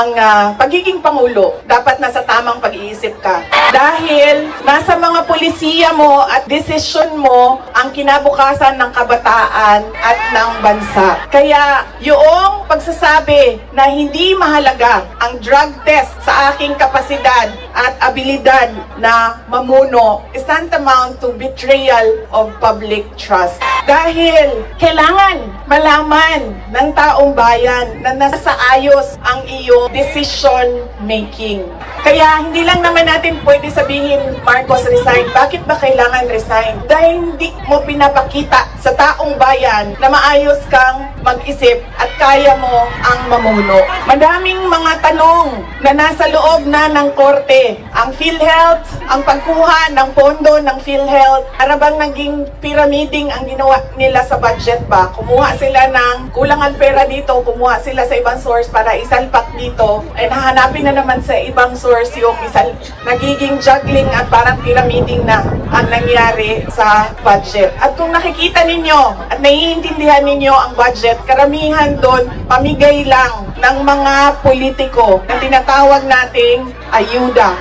ang pagiging Pangulo, dapat nasa tamang pag-iisip ka. Dahil nasa mga pulisiya mo at desisyon mo ang kinabukasan ng kabataan at ng bansa. Kaya yung pagsasabi na hindi mahalaga ang drug test sa aking kapasidad at abilidad na mamuno is tantamount to betrayal of public trust. Dahil kailangan malaman ng taong bayan na nasa ayos ang iyong decision making. Kaya hindi lang naman natin pwede sabihin, Marcos resign. Bakit ba kailangan resign? Dahil hindi mo pinapakita sa taong bayan na maayos kang mag-isip at kaya mo ang mamuno. Madaming mga tanong na nasa loob na ng korte. Ang PhilHealth, ang pagkuha ng pondo ng PhilHealth, para bang naging pyramiding ang ginawa nila sa budget ba? Kumuha sila ng kulangan pera dito, kumuha sila sa ibang source para isalpak dito, ay nahanapin na naman sa ibang source yung nagiging juggling at parang pyramiding na ang nangyari sa budget. At kung nakikita ninyo at naiintindihan ninyo ang budget, karamihan doon pamigay lang ng mga politiko na tinatawag nating ayuda.